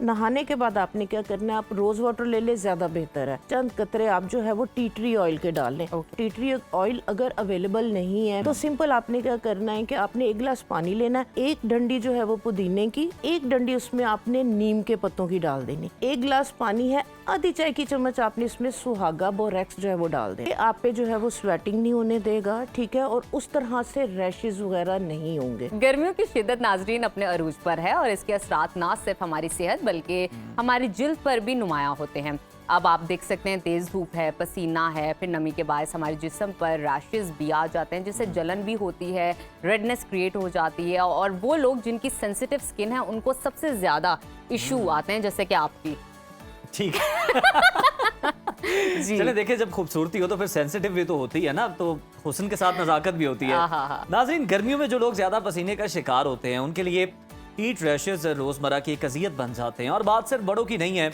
नहाने के बाद आपने क्या करना है, आप रोज वाटर ले ले, ज्यादा बेहतर है। चंद कतरे आप जो है वो टी ट्री ऑयल के डाल लें। टी ट्री ऑयल अगर अवेलेबल नहीं है तो सिंपल आपने क्या करना है कि आपने एक गिलास पानी लेना है, एक डंडी जो है वो पुदीने की, एक डंडी उसमें आपने नीम के पत्तों की डाल देनी। एक गिलास पानी है, आधी चाय की चम्मच आपने इसमें सुहागा बोरेक्स जो है वो डाल दें। आप पे जो है वो स्वेटिंग नहीं होने देगा, ठीक है, और उस तरह से रैशेज वगैरह नहीं होंगे। गर्मियों की शिद्दत नाजरीन अपने अरूज पर है और इसके असरात ना सिर्फ हमारी सेहत बल्कि हमारी जिल्द पर भी नुमायां होते हैं। अब आप देख सकते हैं तेज धूप है, पसीना है, फिर नमी के बायस हमारे जिस्म पर रैशेज भी आ जाते हैं, जिससे जलन भी होती है, रेडनेस क्रिएट हो जाती है। और वो लोग जिनकी सेंसिटिव स्किन है उनको सबसे ज्यादा इशू आते हैं, जैसे कि आपकी। ठीक है। चले देखिए, जब खूबसूरती हो तो फिर सेंसिटिव भी तो होती है ना, तो हुस्न के साथ नजाकत भी होती है। नाज़रीन, गर्मियों में जो लोग ज्यादा पसीने का शिकार होते हैं उनके लिए हीट रैशेज रोजमर्रा की एक अजियत बन जाते हैं। और बात सिर्फ बड़ों की नहीं है,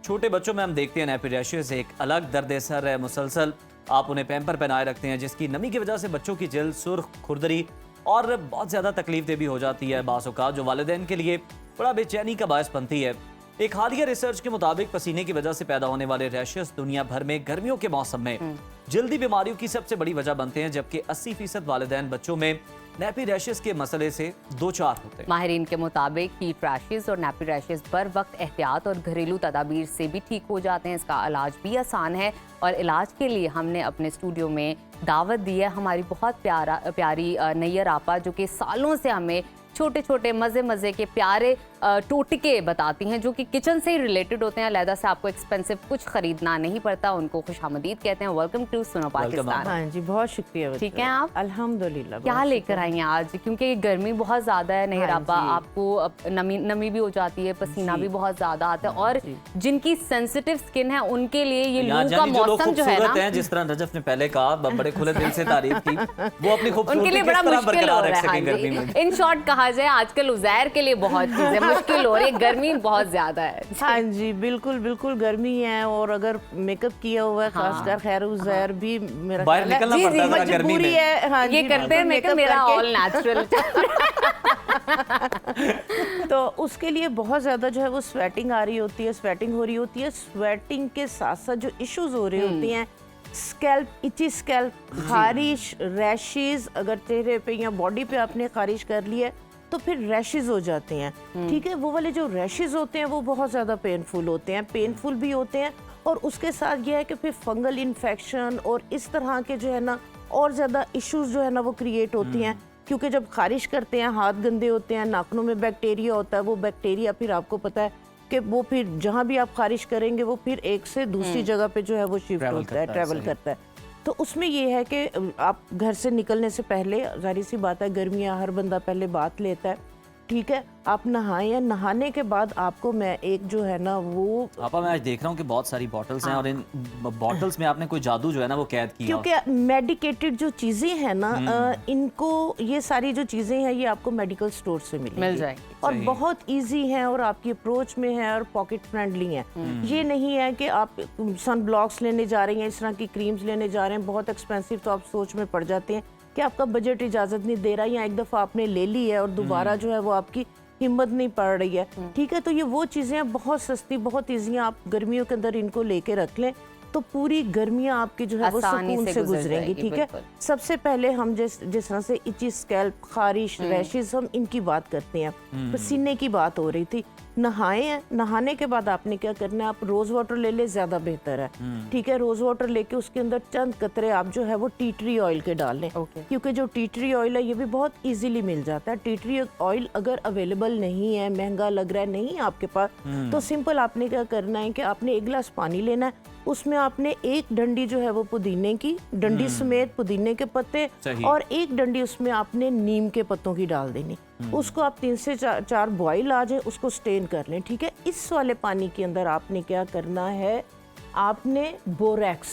छोटे बच्चों में हम देखते हैं नैपी रैशेज एक अलग दर्द सर है। मुसलसल आप उन्हें पैम्पर पहनाए रखते हैं, जिसकी नमी की वजह से बच्चों की जिल्द सुर्ख, खुरदरी और बहुत ज्यादा तकलीफ दे भी हो जाती है बाज़ औक़ात, जो वालिदैन के लिए बड़ा बेचैनी का बायस बनती है। एक हालिया रिसर्च के मुताबिक पसीने की वजह से पैदा होने वाले रैशेस दुनिया भर में गर्मियों के मौसम में जल्दी बीमारियों की सबसे बड़ी वजह बनते हैं, जबकि 80% वालिदैन बच्चों में नैपी रैशेस के मसले से दो चार होते हैं। माहिरीन के मुताबिक हीट रैशेस और नैपी रैशेस बर वक्त एहतियात और घरेलू तदाबीर से भी ठीक हो जाते हैं। इसका इलाज भी आसान है और इलाज के लिए हमने अपने स्टूडियो में दावत दी है हमारी बहुत प्यारी नैयर आपा, जो कि सालों से हमें छोटे छोटे मजे के प्यारे टोटके बताती हैं, जो कि किचन से ही रिलेटेड होते हैं। अलहदा से आपको एक्सपेंसिव कुछ खरीदना नहीं पड़ता। उनको खुशामदीद कहते हैं। वेलकम टू सुनो पाकिस्तान। हाँ जी, बहुत शुक्रिया। ठीक है आप? अल्हम्दुलिल्लाह। क्या लेकर आई हैं आज? क्योंकि गर्मी बहुत ज्यादा है नहर आपा, आपको नमी भी हो जाती है, पसीना भी बहुत ज्यादा आता है, और जिनकी सेंसिटिव स्किन है उनके लिए ये लू का मौसम जो है ना, जिस तरह रजफ ने पहले कहा, बड़े खुले दिल से तारीफ की, वो अपनी खूबसूरती उनके लिए बड़ा मुश्किल हो रहा है। इन शॉर्ट कहा जाए आजकल उज़ैर के लिए बहुत चीजें मुश्किल हो रही है, गर्मी बहुत ज्यादा है। हाँ जी, बिल्कुल बिल्कुल गर्मी है, और अगर मेकअप किया हुआ है खासकर खैर उज़ैर भी मेरा बाहर निकलना पड़ता है गर्मी में। है। हाँ ये करते हैं मेकअप, मेरा ऑल नेचुरल। तो उसके लिए बहुत ज्यादा जो है वो स्वेटिंग आ रही होती है, स्वेटिंग हो रही होती है। स्वेटिंग के साथ साथ जो इश्यूज हो रही होती हैं, स्कैल्प, इची स्कैल्प, खारिश, रैशेज, अगर चेहरे पे या बॉडी पे आपने खारिश कर ली है तो फिर रैशेज हो जाते हैं। ठीक है, वो वाले जो रैशेज होते हैं वो बहुत ज़्यादा पेनफुल होते हैं, पेनफुल भी होते हैं, और उसके साथ ये है कि फिर फंगल इन्फेक्शन और इस तरह के जो है ना और ज़्यादा इश्यूज जो है ना वो क्रिएट होती हैं। क्योंकि जब खारिश करते हैं हाथ गंदे होते हैं, नाखूनों में बैक्टीरिया होता है, वो बैक्टीरिया फिर आपको पता है कि वो फिर जहाँ भी आप खारिश करेंगे वो फिर एक से दूसरी जगह पे जो है वो शिफ्ट होता है, ट्रैवल करता है। तो उसमें ये है कि आप घर से निकलने से पहले, जाहिर सी बात है गर्मियाँ हर बंदा पहले बात लेता है, ठीक है, आप नहाएं, या नहाने के बाद आपको मैं एक जो है ना वो आपा, मैं आज देख रहा हूँ कि बहुत सारी बॉटल्स हैं, और इन बॉटल्स में आपने कोई जादू जो है ना वो कैद किया। क्योंकि मेडिकेटेड जो चीजें हैं ना, इनको, ये सारी जो चीजें हैं ये आपको मेडिकल स्टोर से मिल जाएगी, और बहुत इजी हैं, और आपकी अप्रोच में है, और पॉकेट फ्रेंडली हैं। ये नहीं है कि आप सन ब्लॉक्स लेने जा रहे हैं, इस तरह की क्रीम्स लेने जा रहे हैं बहुत एक्सपेंसिव, तो आप सोच में पड़ जाते हैं कि आपका बजट इजाजत नहीं दे रहा, या एक दफा आपने ले ली है और दोबारा जो है वो आपकी हिम्मत नहीं पड़ रही है। ठीक है, तो ये वो चीजें बहुत सस्ती, बहुत ईजी हैं, आप गर्मियों के अंदर इनको लेके रख लें तो पूरी गर्मियां आपकी जो है वो सुकून से गुजरेंगी। ठीक है, सबसे पहले हम जिस तरह से इची स्कैल्प, खारिश, रैशेज, हम इनकी बात करते हैं। पसीने की बात हो रही थी, नहाए हैं, नहाने के बाद आपने क्या करना है, आप रोज वाटर ले ले, ज्यादा बेहतर है। ठीक है, रोज वाटर लेके उसके अंदर चंद कतरे आप जो है वो टी ट्री ऑयल के डाल लें। क्योंकि जो टी ट्री ऑयल है ये भी बहुत इजीली मिल जाता है। टी ट्री ऑयल अगर अवेलेबल नहीं है, महंगा लग रहा है, नहीं आपके पास, तो सिंपल आपने क्या करना है कि आपने एक गिलास पानी लेना है, उसमें आपने एक डंडी जो है वो पुदीने की, डंडी समेत पुदीने के पत्ते, और एक डंडी उसमें आपने नीम के पत्तों की डाल देनी। उसको आप 3 से 4 बॉईल आ जाए, उसको स्टेन कर लें। ठीक है, इस वाले पानी के अंदर आपने क्या करना है, आपने बोरेक्स,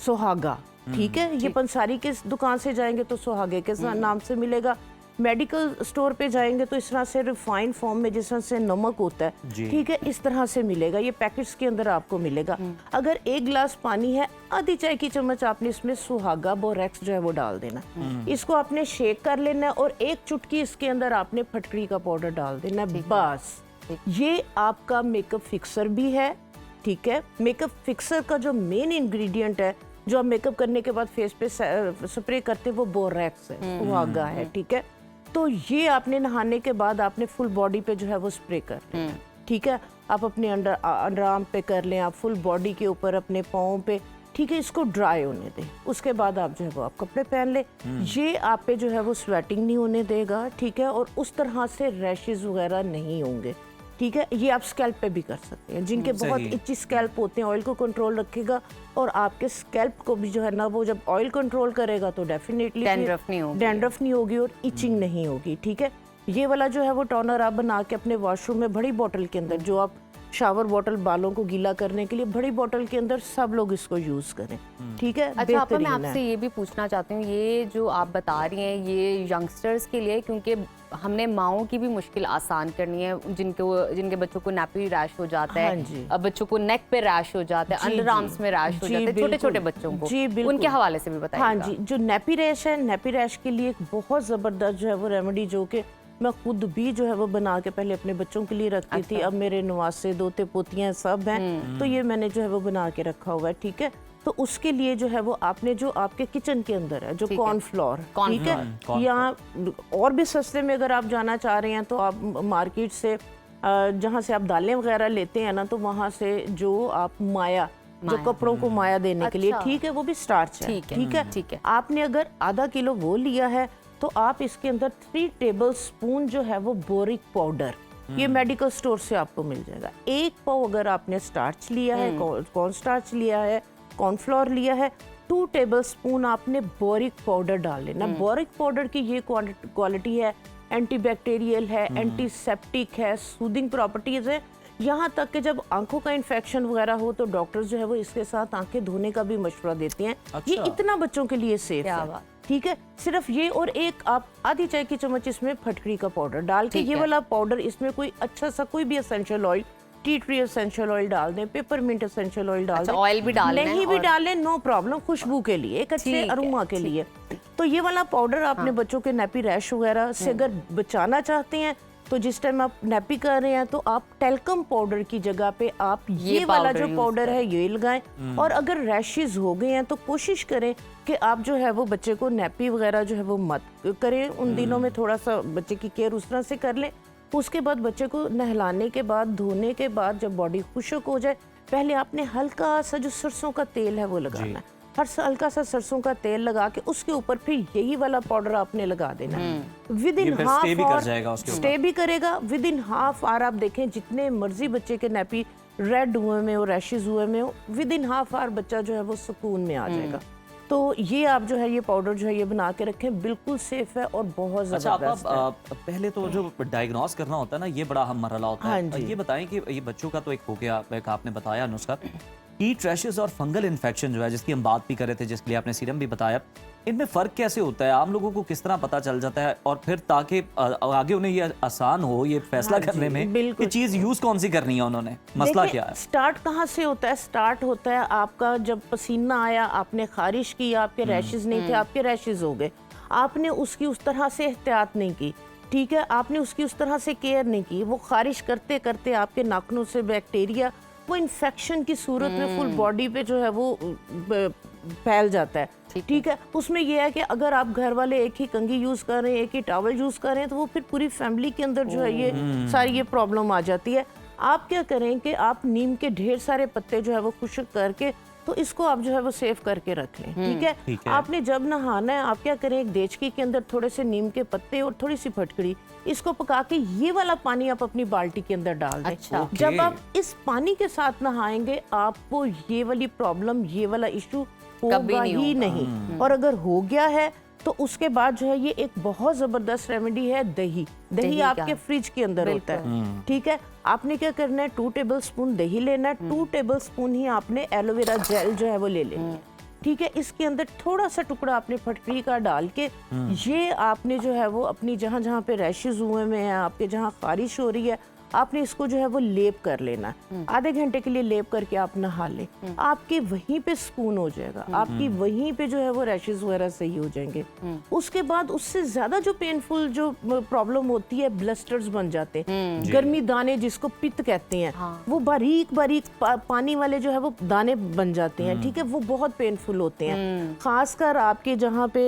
सुहागा, ठीक है, ये पंसारी के दुकान से जाएंगे तो सुहागे के नाम से मिलेगा, मेडिकल स्टोर पे जाएंगे तो इस तरह से रिफाइंड फॉर्म में जिस तरह से नमक होता है, ठीक है, इस तरह से मिलेगा, ये पैकेट्स के अंदर आपको मिलेगा। अगर एक गिलास पानी है, आधी चाय की चम्मच आपने इसमें सुहागा बोरेक्स जो है वो डाल देना, इसको आपने शेक कर लेना है, और एक चुटकी इसके अंदर आपने फटकरी का पाउडर डाल देना है, बस ये आपका मेकअप फिक्सर भी है, ठीक है। मेकअप फिक्सर का जो मेन इंग्रेडिएंट है जो आप मेकअप करने के बाद फेस पे स्प्रे करते हैं वो बोरेक्स है, सुहागा है, ठीक है। तो ये आपने नहाने के बाद आपने फुल बॉडी पे जो है वो स्प्रे कर लें, ठीक है। आप अपने अंडर आर्म पे कर लें, आप फुल बॉडी के ऊपर अपने पाँव पे, ठीक है। इसको ड्राई होने दें, उसके बाद आप जो है वो आप कपड़े पहन ले। ये आप पे जो है वो स्वेटिंग नहीं होने देगा, ठीक है। और उस तरह से रैशेज वगैरह नहीं होंगे, ठीक है। ये आप स्कैल्प पे भी कर सकते हैं। जिनके बहुत इची स्कैल्प होते हैं, ऑयल को कंट्रोल रखेगा और आपके स्कैल्प को भी जो है ना, वो जब ऑयल कंट्रोल करेगा तो डेफिनेटली डैंड्रफ नहीं होगी और इचिंग नहीं होगी, ठीक है। ये वाला जो है वो टोनर आप बना के अपने वॉशरूम में बड़ी बोतल के अंदर, जो आप शावर बोतल बालों को गीला करने के लिए बड़ी बोतल के अंदर सब लोग इसको यूज करें, ठीक है। अच्छा आपा, मैं आपसे ये भी पूछना चाहती हूँ, ये जो आप बता रही हैं ये यंगस्टर्स के लिए, क्योंकि हमने माओं की भी मुश्किल आसान करनी है, जिनके बच्चों को नैपी रैश हो जाता है, अब बच्चों को नेक पे रैश हो जाता है, अंडर आर्म्स में रैश हो जाता है, छोटे छोटे बच्चों को, उनके हवाले से भी बताइए। हाँ जी, जो नैपी रैश है, नैपी रैश के लिए एक बहुत जबरदस्त जो है वो रेमेडी, जो कि मैं खुद भी जो है वो बना के पहले अपने बच्चों के लिए रखती थी। अब मेरे नवासे, दोते, पोतियां सब हैं, तो ये मैंने जो है वो बना के रखा हुआ है, ठीक है। तो उसके लिए जो है वो आपने जो आपके किचन के अंदर है जो कॉर्नफ्लोर, ठीक है, या और भी सस्ते में अगर आप जाना चाह रहे हैं तो आप मार्केट से जहाँ से आप दालें वगैरह लेते हैं ना, तो वहाँ से जो आप माया, जो कपड़ों को माया देने के लिए, ठीक है, वो भी स्टार्च है, ठीक है। आपने अगर आधा किलो वो लिया है तो आप इसके अंदर 3 टेबल स्पून जो है वो बोरिक पाउडर, ये मेडिकल स्टोर से आपको मिल जाएगा। 1 पाव अगर आपने स्टार्च लिया है, कॉर्न स्टार्च लिया है, कॉर्नफ्लोर लिया है, 2 टेबल स्पून आपने बोरिक पाउडर डाल लेना। बोरिक पाउडर की ये क्वालिटी है, एंटीबैक्टीरियल है, एंटीसेप्टिक है, सूदिंग प्रॉपर्टीज है। यहाँ तक कि जब आंखों का इन्फेक्शन वगैरह हो तो डॉक्टर जो है वो इसके साथ आंखें धोने का भी मशवरा देते हैं। ये इतना बच्चों के लिए सेफ है, ठीक है। सिर्फ ये, और एक आप आधी चाय की चम्मच इसमें फटकरी का पाउडर डाल के, ये वाला पाउडर, इसमें कोई अच्छा सा कोई भी essential oil, tea tree essential oil डाल दें, पेपरमिंट एसेंशियल ऑयल डाल दें, ऑयल भी डाल लें, नहीं भी डालें, नो प्रॉब्लम, खुशबू के लिए, एक अच्छे अरोमा के लिए। तो ये वाला पाउडर आपने बच्चों के नैपी रैश वगैरह से अगर बचाना चाहते हैं तो जिस टाइम आप नैपी कर रहे हैं तो आप टेल्कम पाउडर की जगह पे आप ये वाला जो पाउडर है ये लगाएं। और अगर रैशेस हो गए हैं तो कोशिश करें कि आप जो है वो बच्चे को नैपी वगैरह जो है वो मत करें उन दिनों में, थोड़ा सा बच्चे की केयर उस तरह से कर लें। उसके बाद बच्चे को नहलाने के बाद, धोने के बाद, जब बॉडी खुश्क हो जाए, पहले आपने हल्का सा जो सरसों का तेल है वो लगाना है, हल्का सा सरसों का तेल लगा के उसके ऊपर फिर यही वाला पाउडर आपने लगा देना। With in half hour stay भी करेगा। विद इन हाफ आवर आप देखें जितने मर्जी बच्चे के नैपी रेड हुए में हो, रैशेज हुए में हो, विद इन हाफ आवर बच्चा जो है वो सुकून में आ जाएगा। तो ये आप जो है ये पाउडर जो है ये बना के रखें, बिल्कुल सेफ है और बहुत जबरदस्त है। पहले तो जो डायग्नोस करना होता है ना, ये बड़ा अहम मरहला होता है। ये बताएं कि ये बच्चों का तो एक हो गया, एक आपने बताया नुस्खा, हीट रैशेस और फंगल इन्फेक्शन जो है जिसकी हम बात भी कर रहे थे, जिसके लिए आपने सीरम भी बताया, इनमें फ़र्क कैसे होता है? आम लोगों को किस तरह पता चल जाता है? और फिर ताकि आगे उन्हें ये आसान हो ये फैसला करने में कि चीज़ यूज़ कौन सी करनी है, उन्होंने मसला क्या है? स्टार्ट कहाँ से होता है? स्टार्ट होता है आपका जब पसीना आया, आपने खारिश की, आपके रैशेज नहीं थे, आपके रैशेज हो गए, आपने उसकी उस तरह से एहतियात नहीं की, ठीक है, आपने उसकी उस तरह से केयर नहीं की, वो खारिश करते करते आपके नाखूनों से बैक्टीरिया वो इन्फेक्शन की सूरत में फुल बॉडी पे जो है वो फैल जाता है, ठीक है। उसमें यह है कि अगर आप घर वाले एक ही कंघी यूज कर रहे हैं, एक ही टॉवल यूज कर रहे हैं, तो वो फिर पूरी फैमिली के अंदर जो है ये सारी ये प्रॉब्लम आ जाती है। आप क्या करें कि आप नीम के ढेर सारे पत्ते जो है वो खुश्क करके तो इसको आप जो है वो सेव करके रख लें, ठीक है। आपने जब नहाना है आप क्या करें, एक देचकी के अंदर थोड़े से नीम के पत्ते और थोड़ी सी फटकड़ी, इसको पका के ये वाला पानी आप अपनी बाल्टी के अंदर डाल दें। अच्छा। जब आप इस पानी के साथ नहाएंगे आपको ये वाली प्रॉब्लम, ये वाला इशू होगा ही नहीं। और अगर हो गया है तो उसके बाद जो है ये एक बहुत जबरदस्त रेमेडी है, दही आपके फ्रिज के अंदर होता है, ठीक है। आपने क्या करना है, 2 टेबल स्पून दही लेना है, 2 टेबल स्पून ही आपने एलोवेरा जेल जो है वो ले लेनी है, ठीक है। इसके अंदर थोड़ा सा टुकड़ा आपने फटकरी का डाल के ये आपने जो है वो अपनी जहाँ जहाँ पे रैशेज हुए में है, आपके जहाँ खारिश हो रही है, आपने इसको जो है वो लेप कर लेना है। आधे घंटे के लिए लेप करके आप नहा ले, आपके वहीं पे सुकून हो जाएगा, आपकी वहीं पे जो है वो रैशेस वगैरह सही हो जाएंगे। उसके बाद उससे ज्यादा जो पेनफुल जो प्रॉब्लम होती है, ब्लस्टर्स बन जाते हैं, गर्मी दाने जिसको पित्त कहते हैं, वो बारीक बारीक पानी वाले जो है वो दाने बन जाते हैं, ठीक है, वो बहुत पेनफुल होते हैं। खासकर आपके जहाँ पे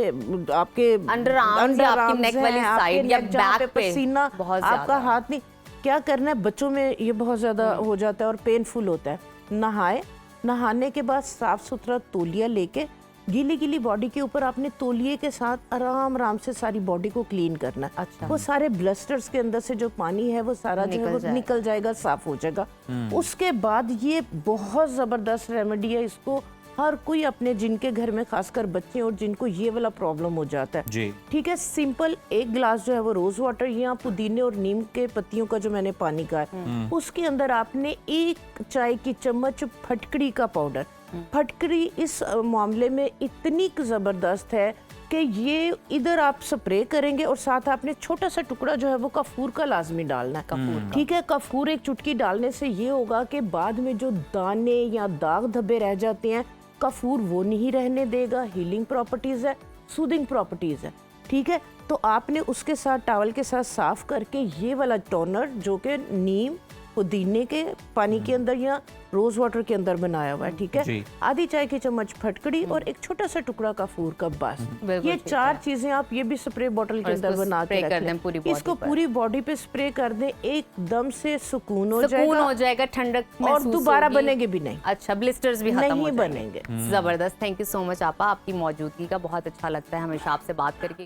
आपके अंडर आर्म्स, नेक वाली साइड या बैक पे पसीना आपका हाथ नहीं, क्या करना है, बच्चों में ये बहुत ज्यादा हो जाता है और पेनफुल होता है। नहाने के बाद साफ सुथरा तौलिया लेके गीली गीली बॉडी के ऊपर आपने तौलिए के साथ आराम से सारी बॉडी को क्लीन करना। अच्छा। वो सारे ब्लस्टर्स के अंदर से जो पानी है वो सारा जो है वो निकल जाएगा, साफ हो जाएगा। उसके बाद ये बहुत जबरदस्त रेमेडी है, इसको हर कोई अपने जिनके घर में खासकर बच्चे और जिनको ये वाला प्रॉब्लम हो जाता है, ठीक है, सिंपल 1 गिलास जो है वो रोज वाटर या पुदीने और नीम के पत्तियों का जो मैंने पानी का है, उसके अंदर आपने 1 चाय की चम्मच फटकड़ी का पाउडर। फटकड़ी इस मामले में इतनी जबरदस्त है कि ये इधर आप स्प्रे करेंगे और साथ आपने छोटा सा टुकड़ा जो है वो कपूर का लाजमी डालना है। कपूर, ठीक है, कपूर 1 चुटकी डालने से ये होगा कि बाद में जो दाने या दाग धब्बे रह जाते हैं, कपूर वो नहीं रहने देगा। हीलिंग प्रॉपर्टीज है, सूदिंग प्रॉपर्टीज है, ठीक है। तो आपने उसके साथ टॉवल के साथ साफ करके ये वाला टोनर जो कि नीम पुदीने के पानी के अंदर या रोज वाटर के अंदर बनाया हुआ है, ठीक है, आधी चाय की चम्मच फटकड़ी और एक छोटा सा टुकड़ा कपूर का, बस ये 4 चीजें आप ये भी स्प्रे बोतल के अंदर बना के रख लें, इसको पूरी बॉडी पे स्प्रे कर दें, एकदम से सुकून हो जाएगा, ठंडक और दोबारा बनेंगे भी नहीं। अच्छा, ब्लिस्टर्स भी खत्म नहीं बनेंगे। जबरदस्त, थैंक यू सो मच आपा, आपकी मौजूदगी का बहुत अच्छा लगता है हमेशा आपसे बात करके।